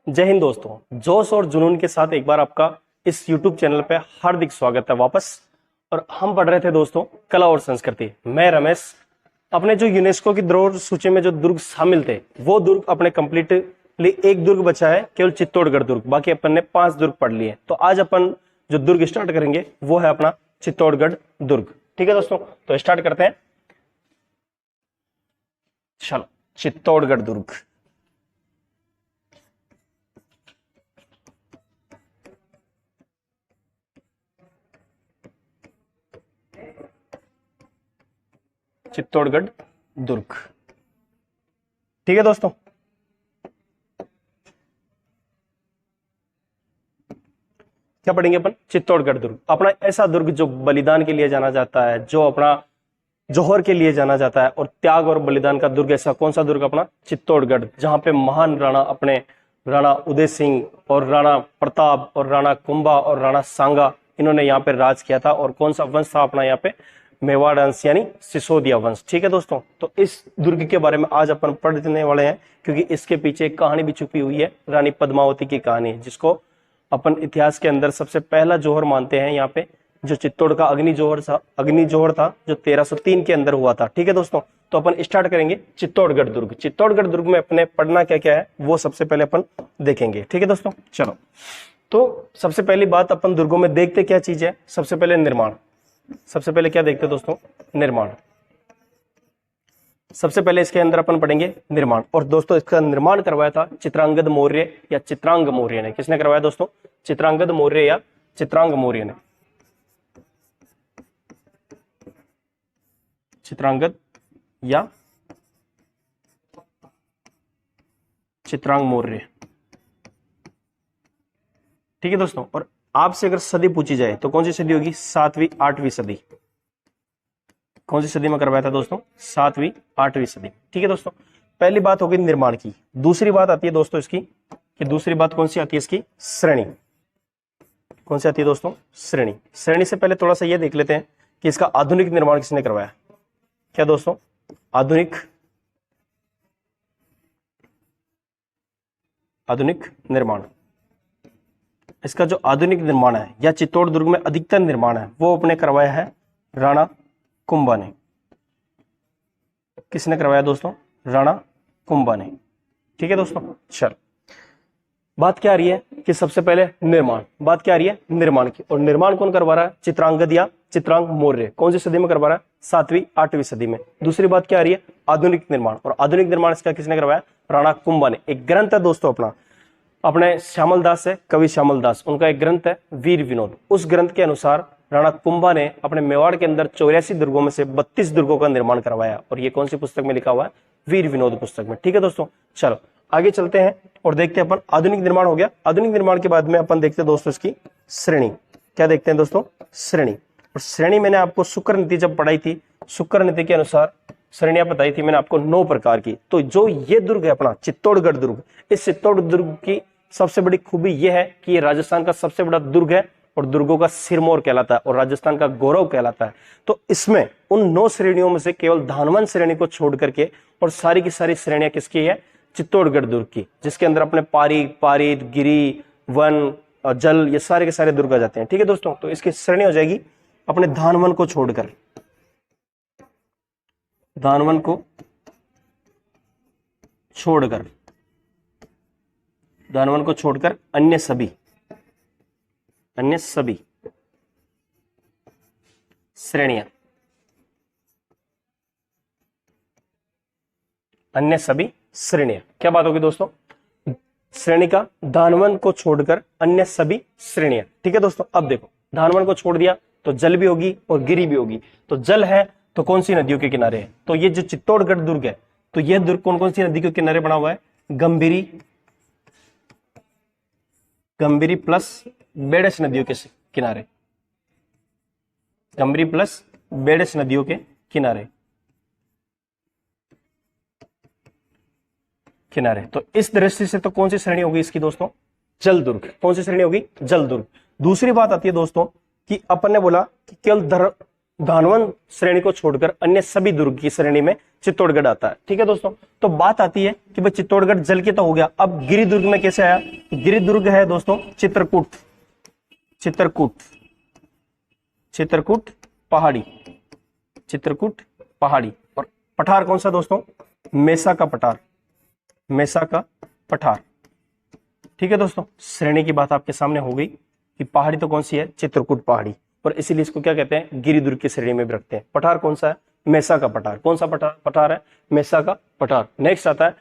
जय हिंद दोस्तों, जोश और जुनून के साथ एक बार आपका इस YouTube चैनल पे हार्दिक स्वागत है वापस। और हम पढ़ रहे थे दोस्तों कला और संस्कृति। मैं रमेश, अपने जो यूनेस्को की धरोहर सूची में जो दुर्ग शामिल थे वो दुर्ग अपने कंप्लीटली एक दुर्ग बचा है, केवल चित्तौड़गढ़ दुर्ग। बाकी अपन ने 5 दुर्ग पढ़ लिए। तो आज अपन जो दुर्ग स्टार्ट करेंगे वो है अपना चित्तौड़गढ़ दुर्ग। ठीक है दोस्तों, तो स्टार्ट करते हैं। चलो, चित्तौड़गढ़ दुर्ग। चित्तौड़गढ़ दुर्ग। ठीक है दोस्तों, क्या पढ़ेंगे अपन? चित्तौड़गढ़ दुर्ग अपना ऐसा दुर्ग जो बलिदान के लिए जाना जाता है, जो अपना जौहर के लिए जाना जाता है और त्याग और बलिदान का दुर्ग। ऐसा कौन सा दुर्ग? अपना चित्तौड़गढ़, जहां पे महान राणा अपने राणा उदय सिंह और राणा प्रताप और राणा कुंभा और राणा सांगा, इन्होंने यहाँ पे राज किया था। और कौन सा वंश था अपना यहाँ पे? मेवाड़ वंश यानी सिसोदिया वंश। ठीक है दोस्तों, तो इस दुर्ग के बारे में आज अपन पढ़ने वाले हैं, क्योंकि इसके पीछे एक कहानी भी छुपी हुई है, रानी पद्मावती की कहानी, जिसको अपन इतिहास के अंदर सबसे पहला जौहर मानते हैं। यहाँ पे जो चित्तौड़ का अग्नि जौहर था जो 1303 के अंदर हुआ था। ठीक है दोस्तों, तो अपन स्टार्ट करेंगे चित्तौड़गढ़ दुर्ग। चित्तौड़गढ़ दुर्ग में अपने पढ़ना क्या क्या है वो सबसे पहले अपन देखेंगे। ठीक है दोस्तों, चलो। तो सबसे पहली बात अपन दुर्गों में देखते क्या चीज है? सबसे पहले निर्माण। सबसे पहले क्या देखते हैं दोस्तों? निर्माण। सबसे पहले इसके अंदर अपन पढ़ेंगे निर्माण। और दोस्तों इसका निर्माण करवाया था चित्रांगद मौर्य या चित्रांग मौर्य ने। किसने करवाया दोस्तों? चित्रांगद मौर्य या चित्रांग मौर्य ने। चित्रांगद या चित्रांग मौर्य। ठीक है दोस्तों, और आपसे अगर सदी पूछी जाए तो कौन सी सदी होगी? 7वीं 8वीं सदी। कौन सी सदी में करवाया था दोस्तों? 7वीं 8वीं सदी। ठीक है दोस्तों, पहली बात होगी निर्माण की। दूसरी बात आती है दोस्तों इसकी, कि दूसरी बात कौन सी आती है इसकी? श्रेणी। कौन सी आती है दोस्तों? श्रेणी। श्रेणी से पहले थोड़ा सा ये देख लेते हैं कि इसका आधुनिक निर्माण किसने करवाया। क्या दोस्तों? आधुनिक निर्माण। इसका जो आधुनिक निर्माण है या चित्तौड़ दुर्ग में अधिकतर निर्माण है वो अपने करवाया है राणा कुंभा ने। किसने करवाया दोस्तों? राणा कुंभा ने। ठीक है दोस्तों, चल बात क्या आ रही है कि सबसे पहले निर्माण। बात क्या आ रही है? निर्माण की। और निर्माण कौन करवा रहा है? चित्रांगद या चित्रांग मौर्य। कौन सी सदी में करवा रहा है? 7वीं 8वीं सदी में। दूसरी बात क्या आ रही है? आधुनिक निर्माण। और आधुनिक निर्माण इसका किसने करवाया? राणा कुंभा ने। एक ग्रंथ है दोस्तों अपने श्यामल दास है, कवि श्यामल दास, उनका एक ग्रंथ है वीर विनोद। उस ग्रंथ के अनुसार राणा कुंभा ने अपने मेवाड़ के अंदर 84 दुर्गों में से 32 दुर्गों का निर्माण करवाया। और ये कौन सी पुस्तक में लिखा हुआ है? वीर विनोद पुस्तक में। ठीक है दोस्तों, चलो आगे चलते हैं और देखते हैं अपन। आधुनिक निर्माण हो गया। आधुनिक निर्माण के बाद में अपन देखते हैं दोस्तों इसकी श्रेणी। क्या देखते हैं दोस्तों? श्रेणी। और श्रेणी मैंने आपको शुक्र नीति जब पढ़ाई थी, शुक्र नीति के अनुसार श्रेणियां बताई थी मैंने आपको 9 प्रकार की। तो जो ये दुर्ग है अपना चित्तौड़गढ़ दुर्ग, इस चित्तौड़ दुर्ग की सबसे बड़ी खूबी यह है कि ये राजस्थान का सबसे बड़ा दुर्ग है और दुर्गों का सिरमौर कहलाता है और राजस्थान का गौरव कहलाता है। तो इसमें उन 9 श्रेणियों में से केवल धानवन श्रेणी को छोड़ करके और सारी की सारी श्रेणियां किसकी है? चित्तौड़गढ़ दुर्ग की, जिसके अंदर अपने पारीद, गिरी, वन, जल, ये सारे के सारे दुर्ग आ जाते हैं। ठीक है दोस्तों, तो इसकी श्रेणी हो जाएगी अपने धानवन को छोड़कर। धानवन को छोड़कर अन्य सभी श्रेणियां, क्या बात होगी दोस्तों? श्रेणी का धानवन को छोड़कर अन्य सभी श्रेणियां। ठीक है दोस्तों, अब देखो धानवन को छोड़ दिया तो जल भी होगी और गिरी भी होगी। तो जल है तो कौन सी नदियों के किनारे है? तो ये जो चित्तौड़गढ़ दुर्ग है, तो यह दुर्ग कौन कौन सी नदी के किनारे बना हुआ है? गंभीरी प्लस बेड़स नदियों के किनारे। गंभीरी प्लस बेड़स नदियों के किनारे। तो इस दृष्टि से तो कौन सी श्रेणी होगी इसकी दोस्तों? जल दुर्ग। कौन सी श्रेणी होगी? जल दुर्ग। दूसरी बात आती है दोस्तों कि अपन ने बोला कि केवल धानवन श्रेणी को छोड़कर अन्य सभी दुर्ग की श्रेणी में चित्तौड़गढ़ आता है। ठीक है दोस्तों, तो बात आती है कि भाई चित्तौड़गढ़ जल के तो हो गया, अब गिरिदुर्ग में कैसे आया? गिरिदुर्ग है दोस्तों चित्रकूट, चित्रकूट, चित्रकूट पहाड़ी, चित्रकूट पहाड़ी। और पठार कौन सा दोस्तों? मेसा का पठार, मेसा का पठार। ठीक है दोस्तों, श्रेणी की बात आपके सामने हो गई कि पहाड़ी तो कौन सी है? चित्रकूट पहाड़ी, और इसीलिए इसको क्या कहते हैं? गिरिदुर्ग की श्रेणी में भी रखते हैं। पठार कौन सा है? मेसा का पठार। कौन सा पठार है? मेसा का पठार। नेक्स्ट आता है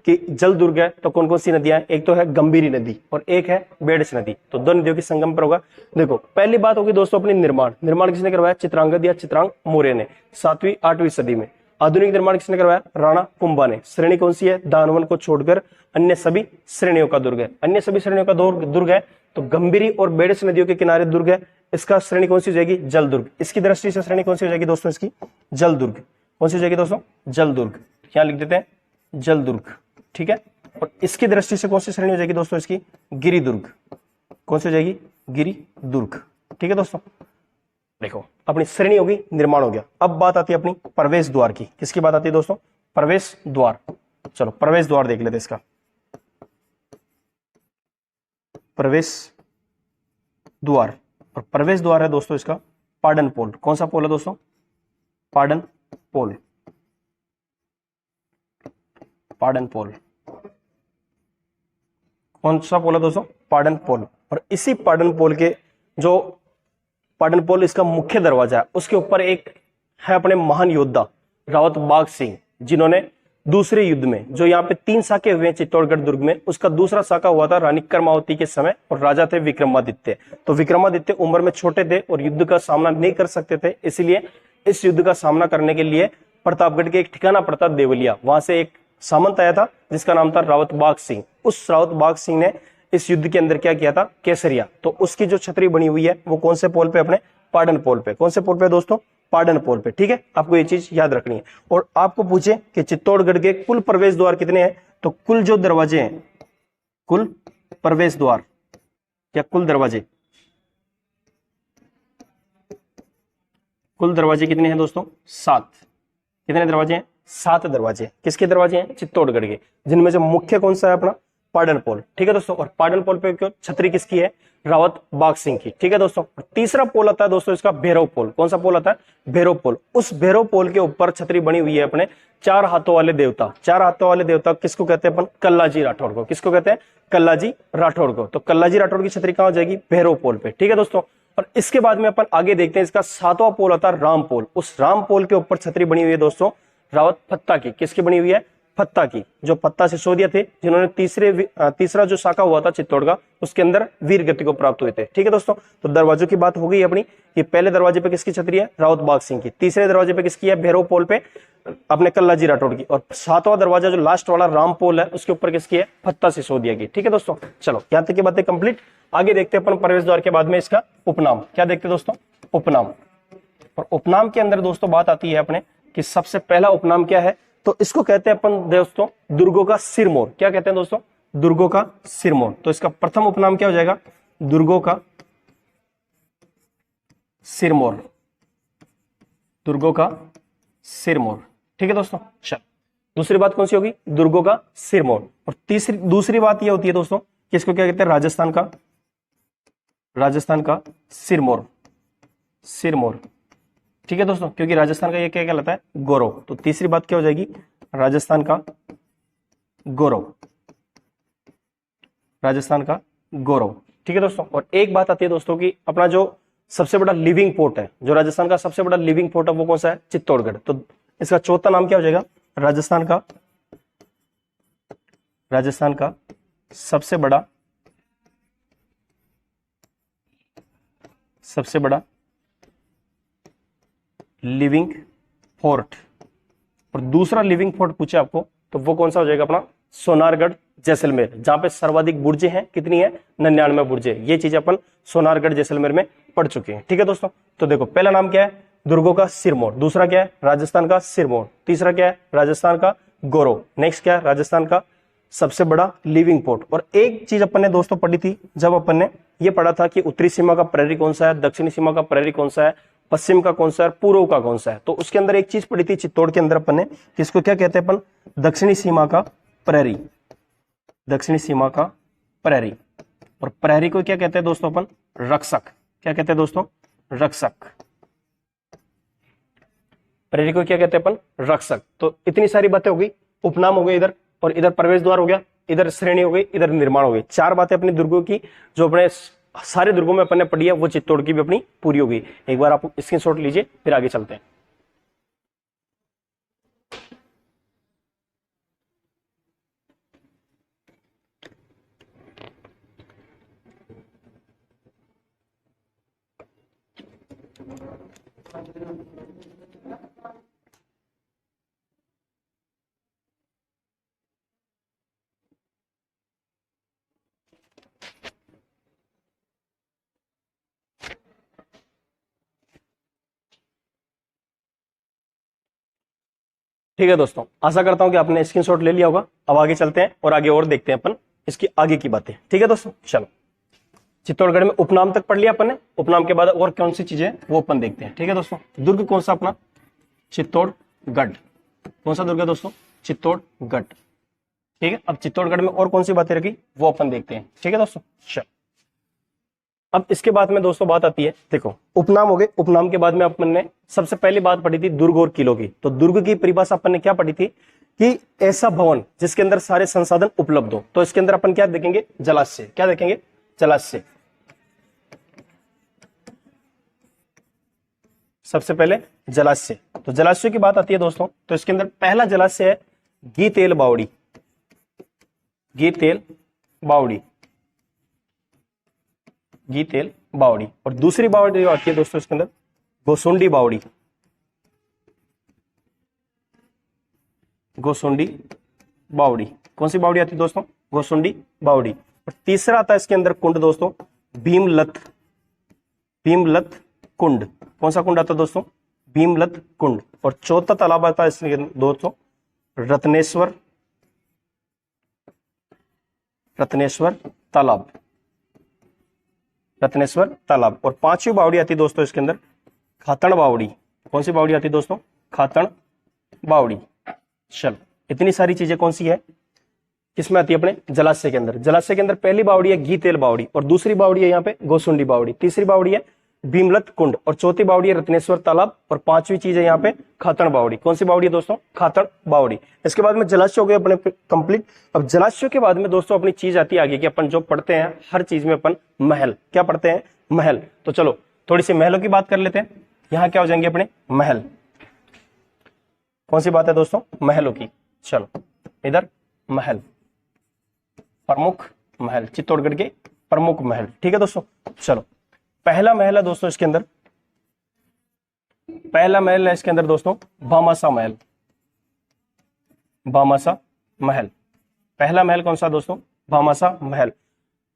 कि जल दुर्ग है तो कौन कौन सी नदियां हैं? एक तो है गंभीरी नदी और एक है बेड़स नदी, तो दो नदियों के संगम पर होगा। देखो पहली बात होगी दोस्तों अपनी निर्माण। निर्माण किसने करवाया? चित्रांगद या चित्रांग मौर्य ने 7वीं 8वीं सदी में। आधुनिक निर्माण किसने करवाया? राणा कुंभा ने। श्रेणी कौन सी है? दानवन को छोड़कर अन्य सभी श्रेणियों का दुर्ग है। अन्य सभी श्रेणियों का दुर्ग है तो गंभीरी और बेड़स नदियों के किनारे दुर्ग है, इसका श्रेणी कौन सी हो जाएगी? जल दुर्ग। इसकी दृष्टि से श्रेणी कौन सी हो जाएगी दोस्तों? इसकी जल दुर्ग। कौन सी हो जाएगी दोस्तों? जल दुर्ग। क्या लिख देते हैं? जल दुर्ग। ठीक है, और इसकी दृष्टि से कौन सी श्रेणी हो जाएगी दोस्तों? इसकी गिरि दुर्ग। कौन सी हो जाएगी? गिरि दुर्ग। ठीक है दोस्तों, देखो अपनी श्रेणी होगी, निर्माण हो गया। अब बात आती है अपनी प्रवेश द्वार की। किसकी बात आती है दोस्तों? प्रवेश द्वार। चलो प्रवेश द्वार देख लेते इसका। प्रवेश द्वार, और प्रवेश द्वार है दोस्तों इसका पाडन पोल। कौन सा पोल है दोस्तों? पाडन पोल, पाडन पोल। कौन सा पोल है दोस्तों? पाडन पोल। और इसी पाडन पोल के जो पाडन पोल इसका मुख्य दरवाजा है, उसके ऊपर एक है अपने महान योद्धा रावत बाघ सिंह, जिन्होंने दूसरे युद्ध में जो यहाँ पे 3 साके हुए हैं चित्तौड़गढ़ दुर्ग में, उसका दूसरा साका हुआ था रानी कर्मावती के समय, और राजा थे विक्रमादित्य। तो विक्रमादित्य उम्र में छोटे थे और युद्ध का सामना नहीं कर सकते थे, इसलिए इस युद्ध का सामना करने के लिए प्रतापगढ़ के एक ठिकाना पड़ता देवलिया, वहां से एक सामंत आया था जिसका नाम था रावत बाघ सिंह। उस रावत बाघ सिंह ने इस युद्ध के अंदर क्या किया था? केसरिया। तो उसकी जो छतरी बनी हुई है वो कौन से पोल पे? अपने पाडन पोल पे। कौन से पोल पे दोस्तों? पाडन पोल पे। ठीक है, आपको ये चीज याद रखनी है। और आपको पूछे कि चित्तौड़गढ़ के कुल प्रवेश द्वार कितने हैं, तो कुल जो दरवाजे हैं, कुल प्रवेश द्वार या कुल दरवाजे, कुल दरवाजे कितने हैं दोस्तों? 7। कितने दरवाजे हैं? 7 दरवाजे। किसके दरवाजे हैं? चित्तौड़गढ़ के, जिनमें से मुख्य कौन सा है? अपना पाडन पोल। ठीक है दोस्तों, और पाडन पोल पे छतरी किसकी है? रावत बाघ सिंह की। ठीक है दोस्तों, तीसरा पोल आता है दोस्तों इसका भैरव पोल। कौन सा पोल आता है? भैरव पोल। उस भैरव पोल के ऊपर छतरी बनी हुई है अपने 4 हाथों वाले देवता। 4 हाथों वाले देवता किसको कहते हैं? अपन कल्लाजी राठौड़ को। किसको कहते हैं? कल्लाजी राठौड़ को। तो कल्लाजी राठौड़ की छतरी कहां हो जाएगी? भैरव पोल पे। ठीक है दोस्तों, और इसके बाद में अपन आगे देखते हैं, इसका 7वां पोल आता है राम पोल। उस राम पोल के ऊपर छतरी बनी हुई है दोस्तों रावत फत्ता की। किसकी बनी हुई है? फत्ता की, जो फत्ता सिसोदिया थे, जिन्होंने तीसरा जो शाखा हुआ था चित्तौड़ का, उसके अंदर वीर गति को प्राप्त हुए थे। ठीक है दोस्तों, तो दरवाजों की बात हो गई अपनी कि पहले दरवाजे पे किसकी छतरी है? रावत बाघ सिंह की। तीसरे दरवाजे पे किसकी है? भैरव पोल पे अपने कल्लाजी राठौड़ की। और 7वां दरवाजा जो लास्ट वाला राम पोल है, उसके ऊपर किसकी है? फत्ता सिसोदिया की। ठीक है दोस्तों, चलो यहां तक की बातें कंप्लीट। आगे देखते हैं अपन प्रवेश द्वार के बाद में इसका उपनाम। क्या देखते हैं दोस्तों? उपनाम। और उपनाम के अंदर दोस्तों बात आती है अपने कि सबसे पहला उपनाम क्या है, तो इसको कहते हैं अपन दोस्तों दुर्गों का सिरमौर। क्या कहते हैं दोस्तों? दुर्गों का सिरमौर। तो इसका प्रथम उपनाम क्या हो जाएगा? दुर्गों का सिरमौर, दुर्गों का सिरमौर। ठीक है दोस्तों, चल दूसरी बात कौन सी होगी? दुर्गों का सिरमौर। और दूसरी बात यह होती है दोस्तों कि इसको क्या कहते हैं? राजस्थान का, राजस्थान का सिरमौर, सिरमौर। ठीक है दोस्तों, क्योंकि राजस्थान का ये क्या कहलाता है? गौरव। तो तीसरी बात क्या हो जाएगी? राजस्थान का गौरव, राजस्थान का गौरव। ठीक है दोस्तों, और एक बात आती है दोस्तों कि अपना जो सबसे बड़ा लिविंग पोर्ट है, जो राजस्थान का सबसे बड़ा लिविंग पोर्ट है, वो कौन सा है? चित्तौड़गढ़। तो इसका चौथा नाम क्या हो जाएगा? राजस्थान का, राजस्थान का सबसे बड़ा, सबसे बड़ा लिविंग फोर्ट। और दूसरा लिविंग फोर्ट पूछे आपको तो वो कौन सा हो जाएगा? अपना सोनारगढ़ जैसलमेर, जहां पे सर्वाधिक बुर्जे हैं। कितनी है? 99 बुर्जे। ये चीज अपन सोनारगढ़ जैसलमेर में पढ़ चुके हैं। ठीक है दोस्तों, तो देखो पहला नाम क्या है? दुर्गों का सिरमौर। दूसरा क्या है? राजस्थान का सिरमौर। तीसरा क्या है? राजस्थान का गौरव। नेक्स्ट क्या है? राजस्थान का सबसे बड़ा लिविंग पोर्ट। और एक चीज अपन ने दोस्तों पढ़ी थी, जब अपन ने ये पढ़ा था कि उत्तरी सीमा का प्रहरी कौन सा है, दक्षिणी सीमा का प्रहरी कौन सा है, पश्चिम का कौन सा है, पूर्व का कौन सा है। तो उसके अंदर एक चीज पड़ी थी चित्तौड़ के अंदर अपन ने, किसको क्या कहते हैं अपन, दक्षिणी सीमा का प्रहरी, दक्षिणी सीमा का प्रहरी। और प्रहरी को क्या कहते हैं दोस्तों अपन, रक्षक। क्या कहते हैं दोस्तों, रक्षक। प्रहरी को क्या कहते हैं अपन, रक्षक। तो इतनी सारी बातें हो गई, उपनाम हो गए इधर, और इधर प्रवेश द्वार हो गया, इधर श्रेणी हो गई, इधर निर्माण हो गई। चार बातें अपनी दुर्गों की जो अपने सारे दुर्गों में अपन ने पढ़ी है, वो चित्तौड़ की भी अपनी पूरी हो गई। एक बार आप स्क्रीनशॉट लीजिए, फिर आगे चलते हैं। ठीक है दोस्तों, आशा करता हूं कि आपने स्क्रीनशॉट ले लिया होगा। अब आगे चलते हैं और आगे और देखते हैं अपन इसकी आगे की बातें। ठीक है दोस्तों, चलो चित्तौड़गढ़ में उपनाम तक पढ़ लिया अपन ने, उपनाम के बाद और कौन सी चीजें वो अपन देखते हैं। ठीक है दोस्तों, दुर्ग कौन सा अपना, चित्तौड़गढ़। कौन सा दुर्ग है दोस्तों, चित्तौड़गढ़। ठीक है, अब चित्तौड़गढ़ में और कौन सी बातें रखी वो अपन देखते हैं। ठीक है दोस्तों, चलो अब इसके बाद में दोस्तों बात आती है, देखो उपनाम हो गए, उपनाम के बाद में अपन ने सबसे पहली बात पढ़ी थी दुर्ग और किलों की। तो दुर्ग की परिभाषा अपन ने क्या पढ़ी थी कि ऐसा भवन जिसके अंदर सारे संसाधन उपलब्ध हो। तो इसके अंदर अपन क्या देखेंगे, जलाशय। क्या देखेंगे, जलाशय। सबसे पहले जलाशय, तो जलाशय की बात आती है दोस्तों, तो इसके अंदर पहला जलाशय है गीतेल बावड़ी, गीतेल बावड़ी, गीतेल बावड़ी। और दूसरी बावड़ी जो आती है दोस्तों इसके अंदर गोसुंडी बावड़ी, गोसुंडी बावड़ी। कौन सी बावड़ी आती है दोस्तों, गोसुंडी बावड़ी। और तीसरा आता है इसके अंदर कुंड दोस्तों, भीमलत, भीमलत कुंड। कौन सा कुंड आता है दोस्तों, भीमलत कुंड। और चौथा तालाब आता है इसके दोस्तों रत्नेश्वर, रत्नेश्वर तालाब, रत्नेश्वर तालाब। और पांचवी बावड़ी आती है दोस्तों इसके अंदर खातण बावड़ी। कौन सी बावड़ी आती है दोस्तों, खातण बावड़ी। चलो इतनी सारी चीजें कौन सी है, किसमें आती है अपने जलाशय के अंदर। जलाशय के अंदर पहली बावड़ी है गीतेल बावड़ी, और दूसरी बावड़ी है यहाँ पे गोसुंडी बावड़ी, तीसरी बावड़ी है भीमलत कुंड, और चौथी बावड़ी है रत्नेश्वर तालाब, और पांचवी चीज है यहाँ पे खातण बावड़ी। कौन सी बावड़ी है दोस्तों, खातण बावड़ी। इसके बाद में जलाशय हो गए अपने कंप्लीट। अब जलाशय के बाद में दोस्तों अपनी चीज आती है आगे की, अपन जो पढ़ते हैं हर चीज में अपन महल। क्या पढ़ते हैं, महल। तो चलो थोड़ी सी महलों की बात कर लेते हैं। यहाँ क्या हो जाएंगे अपने महल। कौन सी बात है दोस्तों, महलों की। चलो इधर महल, प्रमुख महल, चित्तौड़गढ़ के प्रमुख महल। ठीक है दोस्तों, चलो पहला महल है दोस्तों इसके अंदर, पहला महल है इसके अंदर दोस्तों भामाशा महल, भामाशा महल। पहला महल कौन सा दोस्तों, भामाशा महल।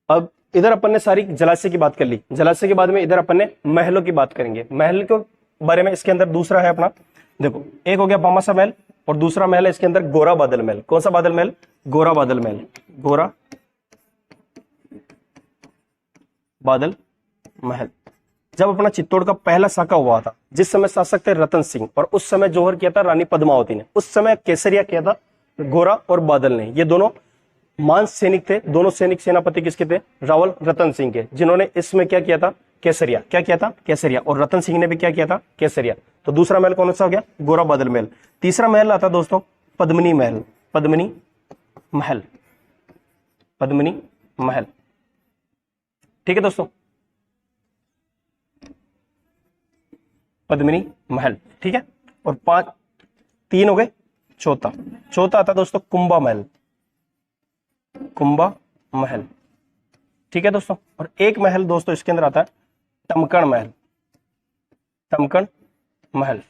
अब इधर अपन ने सारी जलाशय की बात कर ली, जलाशय के बाद में इधर अपन ने महलों की बात करेंगे। महल के बारे में इसके अंदर दूसरा है अपना, देखो एक हो गया भामाशा महल, और दूसरा महल है इसके अंदर गोरा बादल महल। कौन सा बादल महल, गोरा बादल महल, गोरा बादल महल। जब अपना चित्तौड़ का पहला साका हुआ था, जिस समय शासक थे रतन सिंह, और उस समय जोहर किया था रानी पद्मावती ने, उस समय केसरिया किया था गोरा और बादल ने। ये दोनों मान सैनिक थे, दोनों सैनिक सेनापति किसके थे, रावल रतन सिंह के, जिन्होंने इसमें क्या किया था, केसरिया। क्या किया था, केसरिया। और रतन सिंह ने भी क्या किया था, केसरिया। तो दूसरा महल कौन सा हो गया, गोरा बादल महल। तीसरा महल आता दोस्तों पद्मिनी महल, पद्मिनी महल, पद्मिनी महल। ठीक है दोस्तों, पद्मिनी महल। ठीक है, और तीन हो गए, चौथा, चौथा आता दोस्तों कुंभा महल, कुंभा महल। ठीक है दोस्तों, और एक महल दोस्तों इसके अंदर आता है टमकण महल, टमकण महल।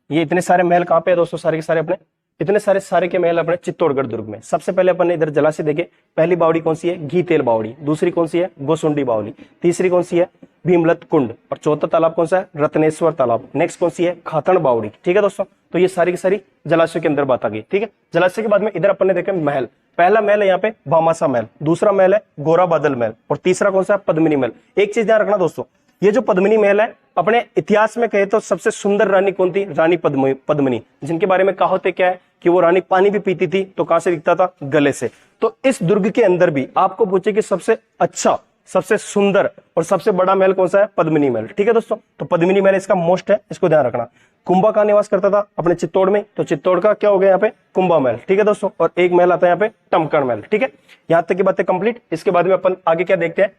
ये इतने सारे महल कहां पे है दोस्तों, सारे के सारे अपने, इतने सारे के महल अपने चित्तौड़गढ़ दुर्ग में। सबसे पहले अपन ने इधर जलाशय देखे, पहली बावड़ी कौन सी है, घीतेल बावड़ी, दूसरी कौन सी है, गोसुंडी बावड़ी, तीसरी कौन सी है, भीमलत कुंड, और चौथा तालाब कौन सा है, रत्नेश्वर तालाब। नेक्स्ट कौन सी है, खातण बावड़ी। ठीक है दोस्तों, तो ये सारी की सारी जलाशय के अंदर बात आ गई। ठीक है, जलाशय के बाद में इधर अपन ने देखे महल। पहला महल है यहाँ पे भामाशा महल, दूसरा महल है गोरा बादल महल, और तीसरा कौन सा है, पद्मिनी महल। एक चीज ध्यान रखना दोस्तों, ये जो पद्मिनी महल है, अपने इतिहास में कहे तो सबसे सुंदर रानी कौन थी? रानी पद्मिनी, जिनके बारे में कहा होते क्या है कि वो रानी पानी भी पीती थी तो कहां से दिखता था? गले से। तो इस दुर्ग के अंदर भी आपको पूछे कि सबसे अच्छा, सबसे सुंदर और सबसे बड़ा महल कौन सा है? पद्मिनी महल। ठीक है दोस्तों, तो पद्मिनी महल इसका मोस्ट है, इसको ध्यान रखना। कुंभा का निवास करता था अपने चित्तौड़ में, तो चित्तौड़ का क्या हो गया यहाँ पे? कुंभा महल। ठीक है दोस्तों, और एक महल आता है यहाँ पे टमकण महल। ठीक है, यहां तक की बातें कंप्लीट। इसके बाद में अपन आगे क्या देखते हैं?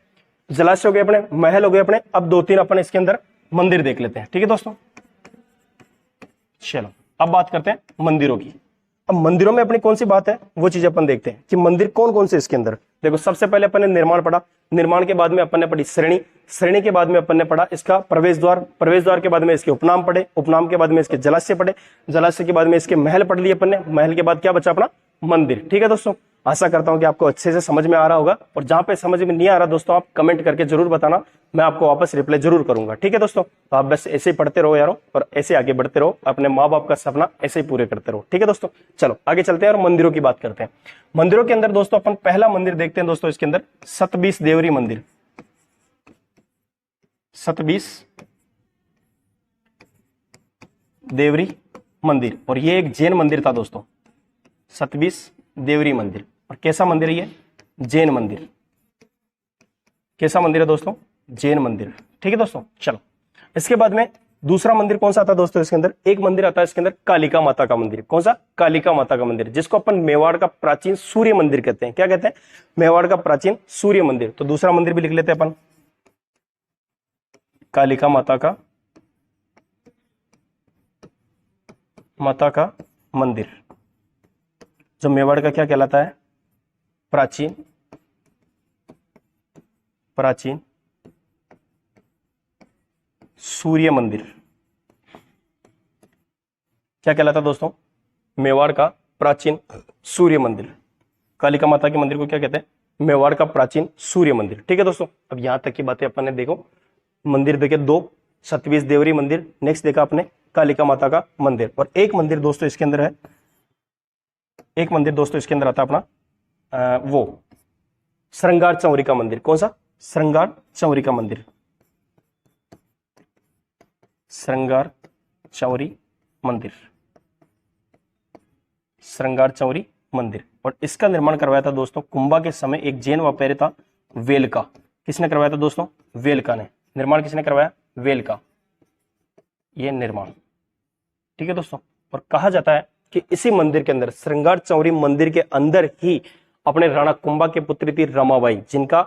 जलाशय हो गए अपने, महल हो गए अपने, अब 2-3 अपन इसके अंदर मंदिर देख लेते हैं। ठीक है दोस्तों, चलो अब बात करते हैं मंदिरों की। अब मंदिरों में अपनी कौन सी बात है वो चीज अपन देखते हैं कि मंदिर कौन कौन से इसके अंदर। देखो, सबसे पहले अपन ने निर्माण पढ़ा, निर्माण के बाद में अपन ने पढ़ी श्रेणी, श्रेणी के बाद में अपन ने पढ़ा इसका प्रवेश द्वार, प्रवेश द्वार के बाद में इसके उपनाम पढ़े, उपनाम के बाद में इसके जलाशय पढ़े, जलाशय के बाद में इसके महल पढ़ लिए अपन ने, महल के बाद क्या बचा? अपना मंदिर। ठीक है दोस्तों, आशा करता हूं कि आपको अच्छे से समझ में आ रहा होगा, और जहां पे समझ में नहीं आ रहा दोस्तों आप कमेंट करके जरूर बताना, मैं आपको वापस रिप्लाई जरूर करूंगा। ठीक है दोस्तों, तो आप बस ऐसे ही पढ़ते रहो यारों, और ऐसे आगे बढ़ते रहो, अपने माँ बाप का सपना ऐसे ही पूरे करते रहो। ठीक है दोस्तों, चलो आगे चलते हैं और मंदिरों की बात करते हैं। मंदिरों के अंदर दोस्तों अपन पहला मंदिर देखते हैं दोस्तों, इसके अंदर सतबीस देवरी मंदिर। सतबीस देवरी मंदिर, और ये एक जैन मंदिर था दोस्तों, सतबीस देवरी मंदिर। और कैसा मंदिर है ये? जैन मंदिर। कैसा मंदिर है दोस्तों? जैन मंदिर। ठीक है दोस्तों, चलो इसके बाद में दूसरा मंदिर कौन सा आता है दोस्तों इसके अंदर? एक मंदिर आता है इसके अंदर कालिका माता का मंदिर। कौन सा? कालिका माता का मंदिर, जिसको अपन मेवाड़ का प्राचीन सूर्य मंदिर कहते हैं। क्या कहते हैं? मेवाड़ का प्राचीन सूर्य मंदिर। तो दूसरा मंदिर भी लिख लेते हैं अपन, कालिका माता का मंदिर, जो मेवाड़ का क्या कहलाता है? प्राचीन सूर्य मंदिर। क्या कहलाता है दोस्तों? मेवाड़ का प्राचीन सूर्य मंदिर। कालिका माता के मंदिर को क्या कहते हैं? मेवाड़ का प्राचीन सूर्य मंदिर। ठीक है दोस्तों, अब यहां तक की बातें अपन ने देखो, मंदिर देखे 2, सतबीस देवरी मंदिर, नेक्स्ट देखा आपने कालिका माता का मंदिर, और एक मंदिर दोस्तों इसके अंदर है, एक मंदिर दोस्तों इसके अंदर आता है अपना वो श्रृंगार चौरी का मंदिर। कौन सा? श्रृंगार चौरी का मंदिर। श्रृंगार चौरी मंदिर, श्रृंगार चौरी मंदिर। और इसका निर्माण करवाया था दोस्तों कुंभा के समय एक जैन व्यापारी था, वेलका। किसने करवाया था दोस्तों? वेलका ने। निर्माण किसने करवाया? वेलका। ये निर्माण। ठीक है दोस्तों, और कहा जाता है कि इसी मंदिर के अंदर, श्रृंगार चौरी मंदिर के अंदर ही अपने राणा कुंभा की पुत्री थी रमाबाई, जिनका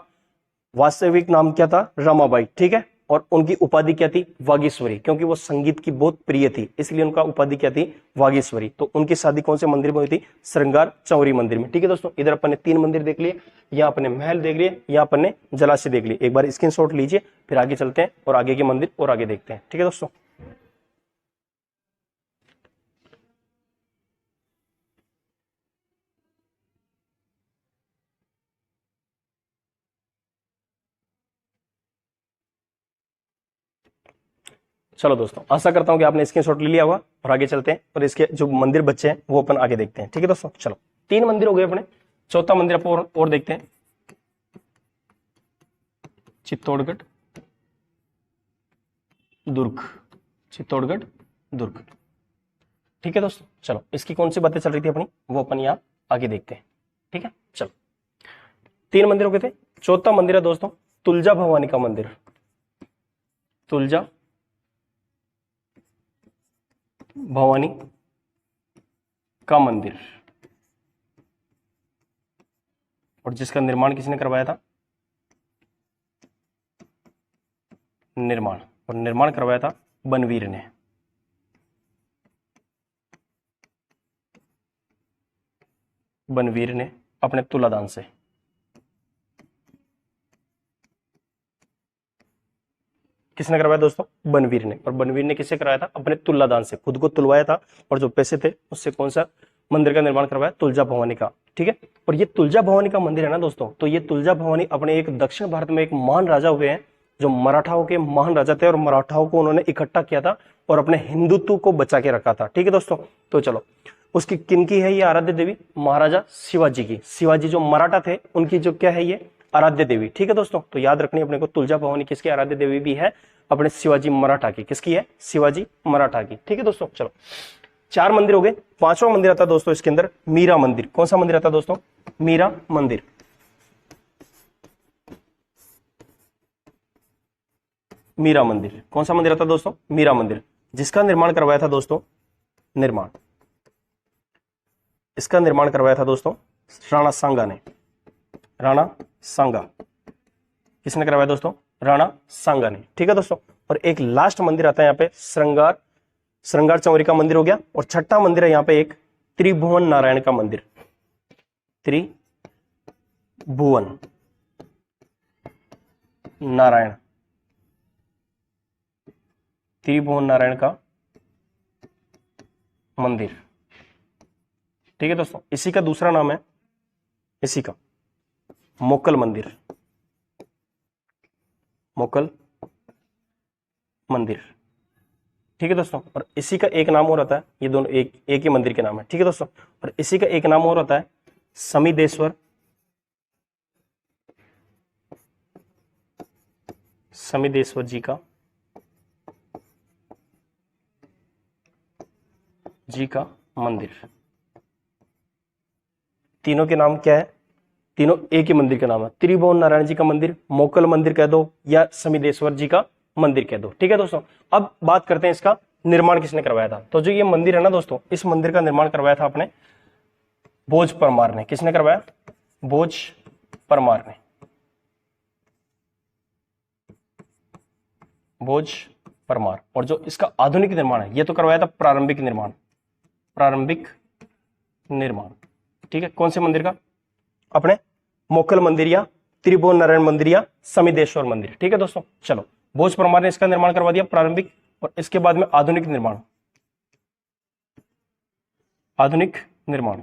वास्तविक नाम क्या था? रमाबाई। ठीक है, और उनकी उपाधि क्या थी? वागीश्वरी, क्योंकि वो संगीत की बहुत प्रिय थी, इसलिए उनका उपाधि क्या थी? वागीश्वरी। तो उनकी शादी कौन से मंदिर में हुई थी? श्रृंगार चौरी मंदिर में। ठीक है दोस्तों, इधर अपन ने 3 मंदिर देख लिए, यहाँ अपन ने महल देख लिए, यहाँ अपन ने जलाशय देख लिए। एक बार स्क्रीनशॉट लीजिए, फिर आगे चलते हैं और आगे के मंदिर और आगे देखते हैं। ठीक है दोस्तों, चलो दोस्तों, आशा करता हूं कि आपने स्क्रीनशॉट ले लिया होगा, और आगे चलते हैं और इसके जो मंदिर बच्चे हैं वो अपन आगे देखते हैं। ठीक है दोस्तों, चलो 3 मंदिर हो गए अपने, चौथा मंदिर अपन और देखते हैं, चित्तौड़गढ़ दुर्ग। चित्तौड़गढ़ दुर्ग। ठीक है दोस्तों, चलो इसकी कौन सी बातें चल रही थी अपनी, वो अपन यहाँ आगे देखते हैं। ठीक है, चलो 3 मंदिर हो गए थे, चौथा मंदिर है दोस्तों तुलजा भवानी का मंदिर। तुलजा भवानी का मंदिर, और जिसका निर्माण किसने करवाया था? निर्माण, और निर्माण करवाया था बनवीर ने। बनवीर ने अपने तुलादान से। किसने करवाया दोस्तों? बनवीर ने। और बनवीर ने किससे कराया था? अपने तुलादान से, खुद को तुलवाया था, और जो पैसे थे उससे कौन सा मंदिर का निर्माण करवाया? तुलजा भवानी का। ठीक है, और ये तुलजा भवानी का मंदिर है ना दोस्तों, तो ये तुलजा भवानी अपने एक दक्षिण भारत में एक महान राजा हुए हैं, जो मराठाओं के महान राजा थे, और मराठाओं को उन्होंने इकट्ठा किया था और अपने हिंदुत्व को बचा के रखा था। ठीक है दोस्तों, तो चलो उसकी किन की है ये आराध्य देवी? महाराजा शिवाजी की। शिवाजी जो मराठा थे उनकी जो क्या है ये आराध्य देवी। ठीक है दोस्तों, तो याद रखनी अपने को तुलजा भवानी किसकी आराध्य देवी भी है, अपने शिवाजी मराठा की। किसकी है, शिवाजी मराठा की। ठीक है दोस्तों, चलो 4 मंदिर हो गए। 5वां मंदिर आता है दोस्तों इसके अंदर मीरा मंदिर। कौन सा मंदिर आता है दोस्तों, मीरा मंदिर। मीरा मंदिर कौन सा मंदिर आता है दोस्तों, मीरा मंदिर, जिसका निर्माण करवाया था दोस्तों, इसका निर्माण करवाया था दोस्तों राणा सांगा ने। राणा सांगा किसने करवाया दोस्तों, राणा सांगा ने। ठीक है दोस्तों, और एक लास्ट मंदिर आता है यहाँ पे श्रृंगार चौरी का मंदिर हो गया, और छठा मंदिर है यहाँ पे एक त्रिभुवन नारायण का मंदिर। त्रिभुवन नारायण, त्रिभुवन नारायण का मंदिर। ठीक है दोस्तों, इसी का दूसरा नाम है, इसी का मोकल मंदिर। मोकल मंदिर। ठीक है दोस्तों, और इसी का एक नाम और आता है, ये दोनों एक ही मंदिर के नाम है। ठीक है दोस्तों, और इसी का एक नाम और आता है समिदेश्वर, समिदेश्वर जी का मंदिर। तीनों के नाम क्या है, तीनों एक ही मंदिर का नाम है। त्रिभुवन नारायण जी का मंदिर, मोकल मंदिर कह दो, या समिदेश्वर जी का मंदिर कह दो। ठीक है दोस्तों, अब बात करते हैं इसका निर्माण किसने करवाया था। तो जो ये मंदिर है ना दोस्तों, इस मंदिर का निर्माण करवाया था अपने भोज परमार ने। किसने करवाया, भोज परमार ने। भोज परमार। और जो इसका आधुनिक निर्माण है, ये तो करवाया था प्रारंभिक निर्माण, प्रारंभिक निर्माण। ठीक है, कौन से मंदिर का, अपने मोकल मंदिर या त्रिभुवन नारायण मंदिर या समिदेश्वर मंदिर। ठीक है दोस्तों, चलो भोज परमार ने इसका निर्माण करवा दिया प्रारंभिक, और इसके बाद में आधुनिक निर्माण। आधुनिक निर्माण,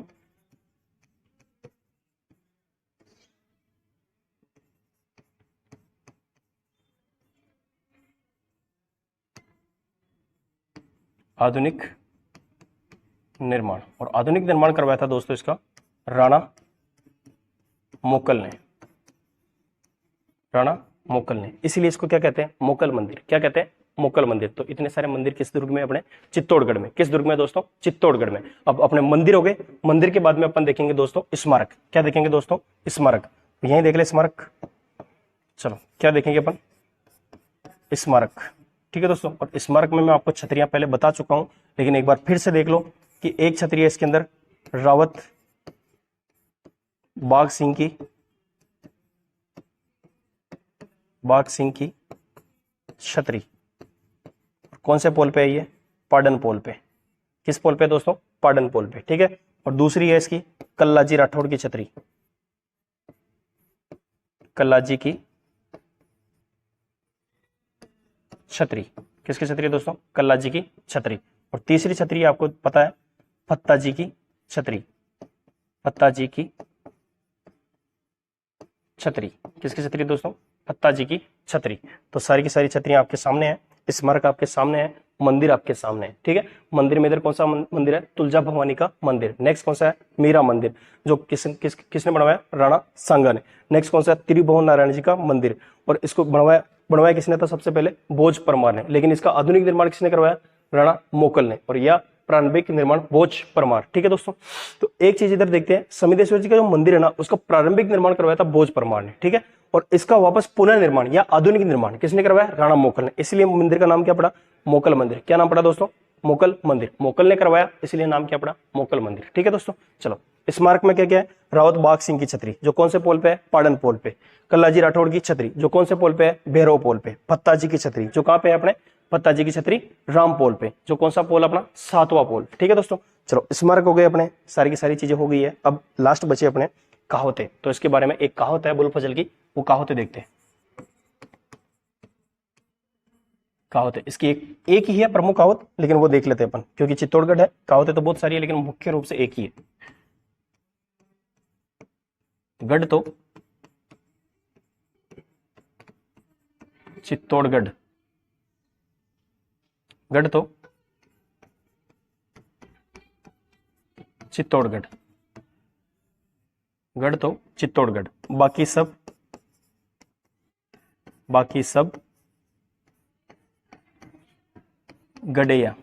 आधुनिक निर्माण। और आधुनिक निर्माण करवाया था दोस्तों इसका राणा मोकल ने। राणा मोकल ने, इसीलिए इसको क्या कहते हैं, मोकल मंदिर। क्या कहते हैं, मोकल मंदिर। तो इतने सारे मंदिर किस दुर्ग में, अपने चित्तौड़गढ़ में। किस दुर्ग में दोस्तों, चित्तौड़गढ़ में। अब अपने मंदिर हो गए, मंदिर के बाद में अपन देखेंगे दोस्तों स्मारक। क्या देखेंगे दोस्तों, स्मारक। यहीं देख ले स्मारक। चलो क्या देखेंगे अपन, स्मारक। ठीक है दोस्तों, और स्मारक में मैं आपको छतरियां पहले बता चुका हूं, लेकिन एक बार फिर से देख लो कि एक छतरी है इसके अंदर रावत बाघ सिंह की छतरी। कौन से पोल पे है ये, पाडन पोल पे। किस पोल पे दोस्तों, पाडन पोल पे। ठीक है, और दूसरी है इसकी कल्लाजी राठौड़ की छतरी। कल्लाजी की छतरी, किसकी छतरी है दोस्तों, कल्लाजी की छतरी। और तीसरी छतरी आपको पता है, फत्ताजी की छतरी। फत्ताजी की छतरी, किसकी छतरी दोस्तों, फत्ताजी की छतरी। तो सारी की सारी छतरियां आपके सामने है, स्मारक आपके सामने है, मंदिर आपके सामने है। ठीक है, मंदिर में इधर कौन सा मंदिर है, तुलजा भवानी का मंदिर। नेक्स्ट कौन सा है, मीरा मंदिर, जो किसने बनवाया, राणा सांगा ने। नेक्स्ट कौन सा है, त्रिभुवन नारायण जी का मंदिर, और इसको बनवाया किसने था, सबसे पहले भोज परमार ने। लेकिन इसका आधुनिक निर्माण किसने करवाया, राणा मोकल ने, और यह प्रारंभिक निर्माण भोज परमार। ठीक है दोस्तों, तो एक चीज इधर देखते हैं, समिदेश्वर जी का जो मंदिर है ना, उसका प्रारंभिक निर्माण करवाया था भोज परमार ने। ठीक है, और इसका वापस पुनर्निर्माण या आधुनिक निर्माण किसने करवाया, राणा मोकल ने। इसलिए मंदिर का नाम क्या पड़ा, मोकल मंदिर। क्या नाम पड़ा दोस्तों, मोकल मंदिर। मोकल ने करवाया, इसलिए नाम क्या पड़ा, मोकल मंदिर। ठीक है दोस्तों, चलो स्मारक में क्या क्या है, रावत बाघ सिंह की छतरी, जो कौन से पोल पे है, पाडन पोल पे। कल्लाजी राठौड़ की छतरी, जो कौन से पोल पे है, भैरव पोल पे। फत्ताजी की छतरी, जो कहां पे है, अपने फत्ताजी की छतरी राम पोल पे, जो कौन सा पोल, अपना 7वां पोल। ठीक है दोस्तों, चलो स्मारक हो गए अपने, सारी की सारी चीजें हो गई है। अब लास्ट बचे अपने कहावतें। तो इसके बारे में एक कहावत है बुलफजल की, वो कहावतें देखते हैं। कहावत है इसकी एक ही है प्रमुख कहावत, लेकिन वो देख लेते हैं अपन, क्योंकि चित्तौड़गढ़ है, कहावतें तो बहुत सारी है, लेकिन मुख्य रूप से एक ही है। गढ़ तो चित्तौड़गढ़, गढ़ तो चित्तौड़गढ़, गढ़ तो चित्तौड़गढ़, बाकी सब बाकी सब गडैया।